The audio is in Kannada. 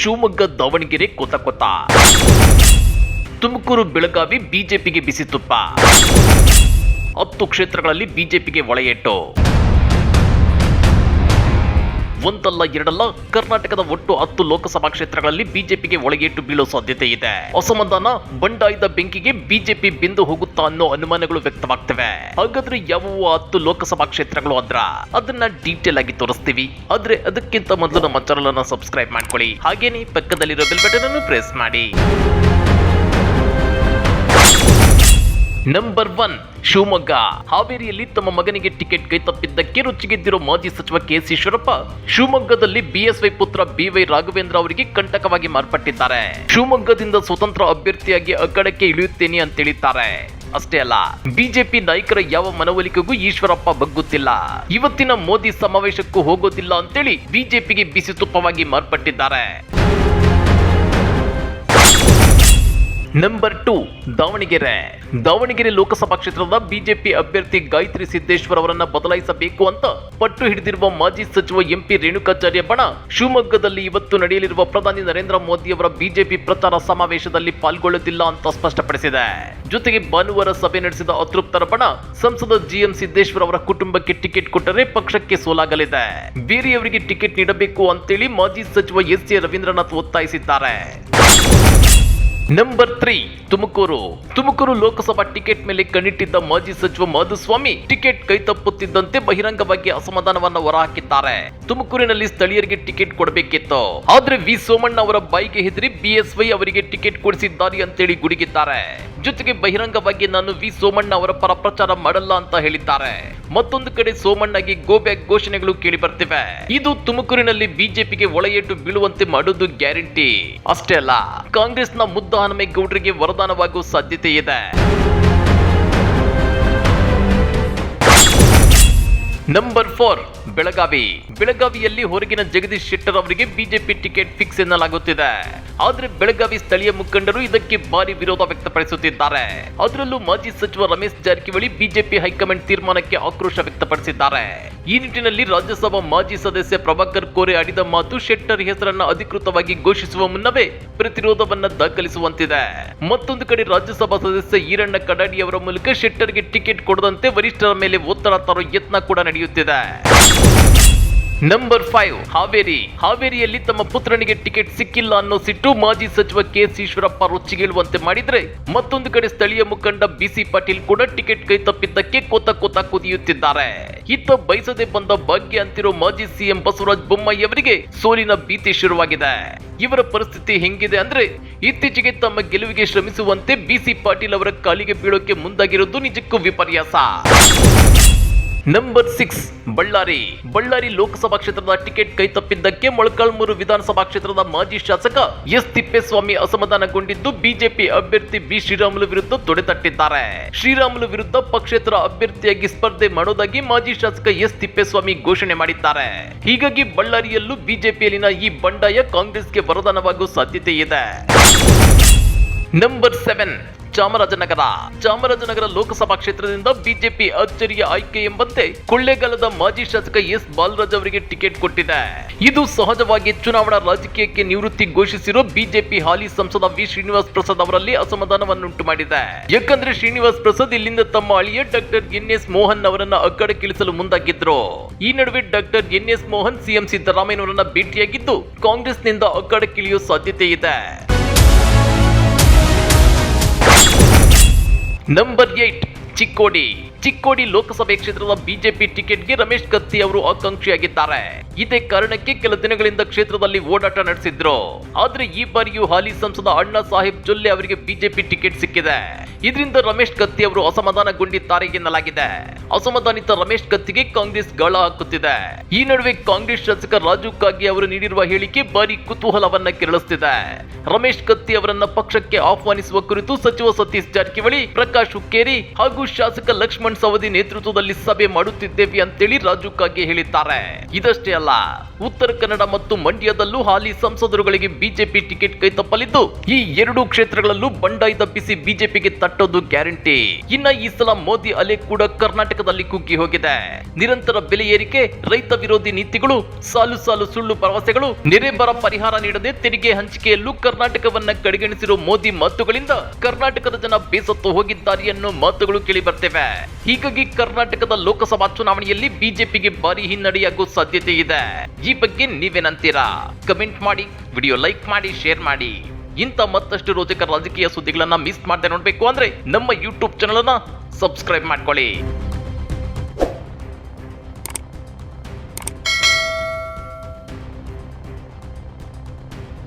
ಶಿವಮೊಗ್ಗ ದಾವಣಗೆರೆ ಕೊತ ತುಮಕೂರು ಬೆಳಗಾವಿ ಬಿಜೆಪಿಗೆ ಬಿಸಿ ತುಪ್ಪ 10 ಕ್ಷೇತ್ರಗಳಲ್ಲಿ ಬಿಜೆಪಿಗೆ ಒಳೆಯೇಟು ಒಂದಲ್ಲ ಎರಡಲ್ಲ ಕರ್ನಾಟಕದ ಒಟ್ಟು 10 ಲೋಕಸಭಾ ಕ್ಷೇತ್ರಗಳಲ್ಲಿ ಬಿಜೆಪಿಗೆ ಒಳಗೇಟು ಬೀಳೋ ಸಾಧ್ಯತೆ ಇದೆ. ಅಸಮಾಧಾನ ಬಂಡಾಯದ ಬೆಂಕಿಗೆ ಬಿಜೆಪಿ ಬೆಂದು ಹೋಗುತ್ತಾ ಅನ್ನೋ ಅನುಮಾನಗಳು ವ್ಯಕ್ತವಾಗ್ತವೆ. ಹಾಗಾದ್ರೆ ಯಾವುವು 10 ಲೋಕಸಭಾ ಕ್ಷೇತ್ರಗಳು ಅದನ್ನ ಡೀಟೇಲ್ ಆಗಿ ತೋರಿಸ್ತೀವಿ. ಆದ್ರೆ ಅದಕ್ಕಿಂತ ಮೊದಲು ನಮ್ಮ ಚಾನೆಲ್ ಅನ್ನು ಸಬ್ಸ್ಕ್ರೈಬ್ ಮಾಡ್ಕೊಳ್ಳಿ. ಹಾಗೇನೇ ಪಕ್ಕದಲ್ಲಿರೋ ಬೆಲ್ ಬಟನ್ ಅನ್ನು ಪ್ರೆಸ್ ಮಾಡಿ. ನಂಬರ್ 1 ಶಿವಮೊಗ್ಗ. ಹಾವೇರಿಯಲ್ಲಿ ತಮ್ಮ ಮಗನಿಗೆ ಟಿಕೆಟ್ ಕೈತಪ್ಪಿದ್ದಕ್ಕೆ ರುಚಿಗೆದ್ದಿರೋ ಮಾಜಿ ಸಚಿವ ಕೆಎಸ್ ಈಶ್ವರಪ್ಪ ಶಿವಮೊಗ್ಗದಲ್ಲಿ ಬಿಎಸ್ವೈ ಪುತ್ರ ಬಿವೈ ರಾಘವೇಂದ್ರ ಅವರಿಗೆ ಕಂಟಕವಾಗಿ ಮಾರ್ಪಟ್ಟಿದ್ದಾರೆ. ಶಿವಮೊಗ್ಗದಿಂದ ಸ್ವತಂತ್ರ ಅಭ್ಯರ್ಥಿಯಾಗಿ ಅಖಾಡಕ್ಕೆ ಇಳಿಯುತ್ತೇನೆ ಅಂತ ಹೇಳಿದ್ದಾರೆ. ಅಷ್ಟೇ ಅಲ್ಲ, ಬಿಜೆಪಿ ನಾಯಕರ ಯಾವ ಮನವೊಲಿಕೆಗೂ ಈಶ್ವರಪ್ಪ ಬಗ್ಗುತ್ತಿಲ್ಲ. ಇವತ್ತಿನ ಮೋದಿ ಸಮಾವೇಶಕ್ಕೂ ಹೋಗೋದಿಲ್ಲ ಅಂತೇಳಿ ಬಿಜೆಪಿಗೆ ಬಿಸಿ ತುಪ್ಪವಾಗಿ ಮಾರ್ಪಟ್ಟಿದ್ದಾರೆ. ನಂಬರ್ 2 ದಾವಣಗೆರೆ ಲೋಕಸಭಾ ಕ್ಷೇತ್ರದ ಬಿಜೆಪಿ ಅಭ್ಯರ್ಥಿ ಗಾಯತ್ರಿ ಸಿದ್ದೇಶ್ವರ್ ಅವರನ್ನ ಬದಲಾಯಿಸಬೇಕು ಅಂತ ಪಟ್ಟು ಹಿಡಿದಿರುವ ಮಾಜಿ ಸಚಿವ ಎಂಪಿ ರೇಣುಕಾಚಾರ್ಯ ಬಣ ಶಿವಮೊಗ್ಗದಲ್ಲಿ ಇವತ್ತು ನಡೆಯಲಿರುವ ಪ್ರಧಾನಿ ನರೇಂದ್ರ ಮೋದಿ ಅವರ ಬಿಜೆಪಿ ಪ್ರಚಾರ ಸಮಾವೇಶದಲ್ಲಿ ಪಾಲ್ಗೊಳ್ಳುತ್ತಿಲ್ಲ ಅಂತ ಸ್ಪಷ್ಟಪಡಿಸಿದೆ. ಜೊತೆಗೆ ಭಾನುವಾರ ಸಭೆ ನಡೆಸಿದ ಅತೃಪ್ತರ ಬಣ ಸಂಸದ ಜಿಎಂ ಸಿದ್ದೇಶ್ವರ್ ಅವರ ಕುಟುಂಬಕ್ಕೆ ಟಿಕೆಟ್ ಕೊಟ್ಟರೆ ಪಕ್ಷಕ್ಕೆ ಸೋಲಾಗಲಿದೆ. ಬೇರೆಯವರಿಗೆ ಟಿಕೆಟ್ ನೀಡಬೇಕು ಅಂತೇಳಿ ಮಾಜಿ ಸಚಿವ ಎಸ್ ಎ ರವೀಂದ್ರನಾಥ್ ಒತ್ತಾಯಿಸಿದ್ದಾರೆ. ನಂಬರ್ 3 ತುಮಕೂರು ಲೋಕಸಭಾ ಟಿಕೆಟ್ ಮೇಲೆ ಕಣ್ಣಿಟ್ಟಿದ್ದ ಮಾಜಿ ಸಚಿವ ಮಾಧುಸ್ವಾಮಿ ಟಿಕೆಟ್ ಕೈತಪ್ಪುತ್ತಿದ್ದಂತೆ ಬಹಿರಂಗವಾಗಿ ಅಸಮಾಧಾನವನ್ನು ಹೊರಹಾಕಿದ್ದಾರೆ. ತುಮಕೂರಿನಲ್ಲಿ ಸ್ಥಳೀಯರಿಗೆ ಟಿಕೆಟ್ ಕೊಡಬೇಕಿತ್ತು, ಆದ್ರೆ ವಿ ಸೋಮಣ್ಣ ಅವರ ಬಾಯಿಗೆ ಹೆದರಿ ಬಿಎಸ್ವೈ ಅವರಿಗೆ ಟಿಕೆಟ್ ಕೊಡಿಸಿದ್ದಾರೆ ಅಂತೇಳಿ ಗುಡುಗಿದ್ದಾರೆ. ಜೊತೆಗೆ ಬಹಿರಂಗವಾಗಿ ನಾನು ವಿ ಸೋಮಣ್ಣ ಅವರ ಪರ ಪ್ರಚಾರ ಮಾಡಲ್ಲ ಅಂತ ಹೇಳಿದ್ದಾರೆ. ಮತ್ತೊಂದು ಕಡೆ ಸೋಮಣ್ಣಗೆ ಗೋ ಬ್ಯಾಕ್ ಘೋಷಣೆಗಳು ಕೇಳಿ ಬರ್ತಿವೆ. ಇದು ತುಮಕೂರಿನಲ್ಲಿ ಬಿಜೆಪಿಗೆ ಒಳೆಯೇಟು ಬೀಳುವಂತೆ ಮಾಡೋದು ಗ್ಯಾರಂಟಿ. ಅಷ್ಟೇ ಅಲ್ಲ, ಕಾಂಗ್ರೆಸ್ನ ಮುದ್ದ ಹನುಮೇಗೌಡರಿಗೆ ವರದಾನವಾಗುವ ಸಾಧ್ಯತೆ ಇದೆ. ನಂಬರ್ 4 ಬೆಳಗಾವಿಯಲ್ಲಿ ಹೊರಗಿನ ಜಗದೀಶ್ ಶೆಟ್ಟರ್ ಅವರಿಗೆ ಬಿಜೆಪಿ ಟಿಕೆಟ್ ಫಿಕ್ಸ್ ಎನ್ನಲಾಗುತ್ತಿದೆ. ಆದ್ರೆ ಬೆಳಗಾವಿ ಸ್ಥಳೀಯ ಮುಖಂಡರು ಇದಕ್ಕೆ ಭಾರಿ ವಿರೋಧ ವ್ಯಕ್ತಪಡಿಸುತ್ತಿದ್ದಾರೆ. ಅದರಲ್ಲೂ ಮಾಜಿ ಸಚಿವ ರಮೇಶ್ ಜಾರಕಿಹೊಳಿ ಬಿಜೆಪಿ ಹೈಕಮಾಂಡ್ ತೀರ್ಮಾನಕ್ಕೆ ಆಕ್ರೋಶ ವ್ಯಕ್ತಪಡಿಸಿದ್ದಾರೆ. ಈ ನಿಟ್ಟಿನಲ್ಲಿ ರಾಜ್ಯಸಭಾ ಮಾಜಿ ಸದಸ್ಯ ಪ್ರಭಾಕರ್ ಕೋರೆ ಆಡಿದ ಮಾತು ಶೆಟ್ಟರ್ ಹೆಸರನ್ನ ಅಧಿಕೃತವಾಗಿ ಘೋಷಿಸುವ ಮುನ್ನವೇ ಪ್ರತಿರೋಧವನ್ನ ದಾಖಲಿಸುವಂತಿದೆ. ಮತ್ತೊಂದು ಕಡೆ ರಾಜ್ಯಸಭಾ ಸದಸ್ಯ ಈರಣ್ಣ ಕಡಾಡಿ ಅವರ ಮೂಲಕ ಶೆಟ್ಟರ್ಗೆ ಟಿಕೆಟ್ ಕೊಡದಂತೆ ವರಿಷ್ಠರ ಮೇಲೆ ಒತ್ತಡ ತರೋ ಯತ್ನ ಕೂಡ ನಡೆಯುತ್ತಿದೆ. ನಂಬರ್ 5 ಹಾವೇರಿಯಲ್ಲಿ ತಮ್ಮ ಪುತ್ರನಿಗೆ ಟಿಕೆಟ್ ಸಿಕ್ಕಿಲ್ಲ ಅನ್ನೋ ಸಿಟ್ಟು ಮಾಜಿ ಸಚಿವ ಕೆಎಸ್ ಈಶ್ವರಪ್ಪ ರೊಚ್ಚಿಗೇಳುವಂತೆ ಮಾಡಿದ್ರೆ, ಮತ್ತೊಂದು ಕಡೆ ಸ್ಥಳೀಯ ಮುಖಂಡ ಬಿಸಿ ಪಾಟೀಲ್ ಕೂಡ ಟಿಕೆಟ್ ಕೈ ತಪ್ಪಿದ್ದಕ್ಕೆ ಕೋತ ಕುದಿಯುತ್ತಿದ್ದಾರೆ. ಇತ್ತ ಬಯಸದೆ ಬಂದ ಭಾಗ್ಯ ಅಂತಿರೋ ಮಾಜಿ ಸಿಎಂ ಬಸವರಾಜ ಬೊಮ್ಮಾಯಿ ಅವರಿಗೆ ಸೋಲಿನ ಭೀತಿ ಶುರುವಾಗಿದೆ. ಇವರ ಪರಿಸ್ಥಿತಿ ಹೆಂಗಿದೆ ಅಂದ್ರೆ, ಇತ್ತೀಚೆಗೆ ತಮ್ಮ ಗೆಲುವಿಗೆ ಶ್ರಮಿಸುವಂತೆ ಬಿಸಿ ಪಾಟೀಲ್ ಅವರ ಕಾಲಿಗೆ ಬೀಳೋಕೆ ಮುಂದಾಗಿರೋದು ನಿಜಕ್ಕೂ ವಿಪರ್ಯಾಸ. ನಂಬರ್ 6 ಬಳ್ಳಾರಿ ಲೋಕಸಭಾ ಕ್ಷೇತ್ರದ ಟಿಕೆಟ್ ಕೈತಪ್ಪಿದ್ದಕ್ಕೆ ಮೊಳಕಾಲ್ಮೂರು ವಿಧಾನಸಭಾ ಕ್ಷೇತ್ರದ ಮಾಜಿ ಶಾಸಕ ಎಸ್ ತಿಪ್ಪೇಸ್ವಾಮಿ ಅಸಮಾಧಾನಗೊಂಡಿದ್ದು ಬಿಜೆಪಿ ಅಭ್ಯರ್ಥಿ ಬಿ ಶ್ರೀರಾಮುಲು ವಿರುದ್ಧ ತೊಡೆತಟ್ಟಿದ್ದಾರೆ. ಶ್ರೀರಾಮುಲು ವಿರುದ್ಧ ಪಕ್ಷೇತರ ಅಭ್ಯರ್ಥಿಯಾಗಿ ಸ್ಪರ್ಧೆ ಮಾಡೋದಾಗಿ ಮಾಜಿ ಶಾಸಕ ಎಸ್ ತಿಪ್ಪೇಸ್ವಾಮಿ ಘೋಷಣೆ ಮಾಡಿದ್ದಾರೆ. ಹೀಗಾಗಿ ಬಳ್ಳಾರಿಯಲ್ಲೂ ಬಿಜೆಪಿಯಲ್ಲಿನ ಈ ಬಂಡಾಯ ಕಾಂಗ್ರೆಸ್ಗೆ ವರದಾನವಾಗುವ ಸಾಧ್ಯತೆ ಇದೆ. ನಂಬರ್ 7 ಚಾಮರಾಜನಗರ ಲೋಕಸಭಾ ಕ್ಷೇತ್ರದಿಂದ ಬಿಜೆಪಿ ಅಚ್ಚರಿಯ ಆಯ್ಕೆ ಎಂಬಂತೆ ಕೊಳ್ಳೇಗಾಲದ ಮಾಜಿ ಶಾಸಕ ಎಸ್ ಬಾಲರಾಜ್ ಅವರಿಗೆ ಟಿಕೆಟ್ ಕೊಟ್ಟಿದೆ. ಇದು ಸಹಜವಾಗಿ ಚುನಾವಣಾ ರಾಜಕೀಯಕ್ಕೆ ನಿವೃತ್ತಿ ಘೋಷಿಸಿರೋ ಬಿಜೆಪಿ ಹಾಲಿ ಸಂಸದ ವಿ ಶ್ರೀನಿವಾಸ್ ಪ್ರಸಾದ್ ಅವರಲ್ಲಿ ಅಸಮಾಧಾನವನ್ನುಂಟು ಮಾಡಿದೆ. ಯಾಕಂದ್ರೆ ಶ್ರೀನಿವಾಸ್ ಪ್ರಸಾದ್ ಇಲ್ಲಿಂದ ತಮ್ಮ ಅಳಿಯ ಡಾಕ್ಟರ್ ಎನ್.ಎಸ್. ಮೋಹನ್ ಅವರನ್ನ ಅಖಾಡಕ್ಕಿಳಿಸಲು ಮುಂದಾಗಿದ್ರು. ಈ ನಡುವೆ ಡಾಕ್ಟರ್ ಎನ್.ಎಸ್. ಮೋಹನ್ ಸಿಎಂ ಸಿದ್ದರಾಮಯ್ಯನವರನ್ನ ಭೇಟಿಯಾಗಿದ್ದು ಕಾಂಗ್ರೆಸ್ನಿಂದ ಅಖಾಡಕ್ಕಿಳಿಯುವ ಸಾಧ್ಯತೆ ಇದೆ. ನಂಬರ್ 8 ಚಿಕ್ಕೋಡಿ ಲೋಕಸಭೆ ಕ್ಷೇತ್ರದ ಬಿಜೆಪಿ ಟಿಕೆಟ್ಗೆ ರಮೇಶ್ ಕತ್ತಿ ಅವರು ಆಕಾಂಕ್ಷಿಯಾಗಿದ್ದಾರೆ. ಇದೇ ಕಾರಣಕ್ಕೆ ಕೆಲ ದಿನಗಳಿಂದ ಕ್ಷೇತ್ರದಲ್ಲಿ ಓಡಾಟ ನಡೆಸಿದ್ರು. ಆದ್ರೆ ಈ ಬಾರಿಯೂ ಹಾಲಿ ಸಂಸದ ಅಣ್ಣಾ ಸಾಹೇಬ್ ಜೊಲ್ಲೆ ಅವರಿಗೆ ಬಿಜೆಪಿ ಟಿಕೆಟ್ ಸಿಕ್ಕಿದೆ. ಇದರಿಂದ ರಮೇಶ್ ಕತ್ತಿ ಅವರು ಅಸಮಾಧಾನಗೊಂಡಿದ್ದಾರೆ ಎನ್ನಲಾಗಿದೆ. ಅಸಮಾಧಾನಿತ ರಮೇಶ್ ಕತ್ತಿಗೆ ಕಾಂಗ್ರೆಸ್ ಗಾಳ ಹಾಕುತ್ತಿದೆ. ಈ ನಡುವೆ ಕಾಂಗ್ರೆಸ್ ಶಾಸಕ ರಾಜು ಕಾಗೆ ಅವರು ನೀಡಿರುವ ಹೇಳಿಕೆ ಭಾರಿ ಕುತೂಹಲವನ್ನ ಕೆರಳಿಸುತ್ತಿದೆ. ರಮೇಶ್ ಕತ್ತಿ ಅವರನ್ನ ಪಕ್ಷಕ್ಕೆ ಆಹ್ವಾನಿಸುವ ಕುರಿತು ಸಚಿವ ಸತೀಶ್ ಜಾರಕಿಹೊಳಿ, ಪ್ರಕಾಶ್ ಹುಕ್ಕೇರಿ ಹಾಗೂ ಶಾಸಕ ಲಕ್ಷ್ಮಣ್ ಸವದಿ ನೇತೃತ್ವದಲ್ಲಿ ಸಭೆ ಮಾಡುತ್ತಿದ್ದೇವೆ ಅಂತೇಳಿ ರಾಜು ಕಾಗೆ ಹೇಳಿದ್ದಾರೆ. ಇದಷ್ಟೇ ಅಲ್ಲ, ಉತ್ತರ ಕನ್ನಡ ಮತ್ತು ಮಂಡ್ಯದಲ್ಲೂ ಹಾಲಿ ಸಂಸದರುಗಳಿಗೆ ಬಿಜೆಪಿ ಟಿಕೆಟ್ ಕೈತಪ್ಪಲಿದ್ದು ಈ ಎರಡೂ ಕ್ಷೇತ್ರಗಳಲ್ಲೂ ಬಂಡಾಯ ತಪ್ಪಿಸಿ ಬಿಜೆಪಿಗೆ ತಟ್ಟೋದು ಗ್ಯಾರಂಟಿ. ಇನ್ನ ಈ ಸಲ ಮೋದಿ ಅಲೆ ಕೂಡ ಕರ್ನಾಟಕದಲ್ಲಿ ಕುಗ್ಗಿ ಹೋಗಿದೆ. ನಿರಂತರ ಬೆಲೆ ಏರಿಕೆ, ರೈತ ವಿರೋಧಿ ನೀತಿಗಳು, ಸಾಲು ಸಾಲು ಸುಳ್ಳು ಭರವಸೆಗಳು, ನೆರೆ ಬರ ಪರಿಹಾರ ನೀಡದೆ ತೆರಿಗೆ ಹಂಚಿಕೆಯಲ್ಲೂ ಕರ್ನಾಟಕವನ್ನ ಕಡೆಗಣಿಸಿರೋ ಮೋದಿ ಮಾತುಗಳಿಂದ ಕರ್ನಾಟಕದ ಜನ ಬೇಸತ್ತು ಹೋಗಿದ್ದಾರೆ ಅನ್ನೋ ಮಾತುಗಳು ಕೇಳಿ ಬರ್ತವೆ. ಹೀಗಾಗಿ ಕರ್ನಾಟಕದ ಲೋಕಸಭಾ ಚುನಾವಣೆಯಲ್ಲಿ ಬಿಜೆಪಿಗೆ ಭಾರಿ ಹಿನ್ನಡೆಯಾಗುವ ಸಾಧ್ಯತೆ ಇದೆ. ಈ ಬಗ್ಗೆ ನೀವೇನಂತೀರಾ? ಕಮೆಂಟ್ ಮಾಡಿ, ವಿಡಿಯೋ ಲೈಕ್ ಮಾಡಿ, ಶೇರ್ ಮಾಡಿ. ಇಂಥ ಮತ್ತಷ್ಟು ರೋಚಕ ರಾಜಕೀಯ ಸುದ್ದಿಗಳನ್ನ ಮಿಸ್ ಮಾಡದೆ ನೋಡ್ಬೇಕು ಅಂದ್ರೆ ನಮ್ಮ ಯೂಟ್ಯೂಬ್ ಚಾನಲ್ ಅನ್ನ ಸಬ್ಸ್ಕ್ರೈಬ್ ಮಾಡ್ಕೊಳ್ಳಿ.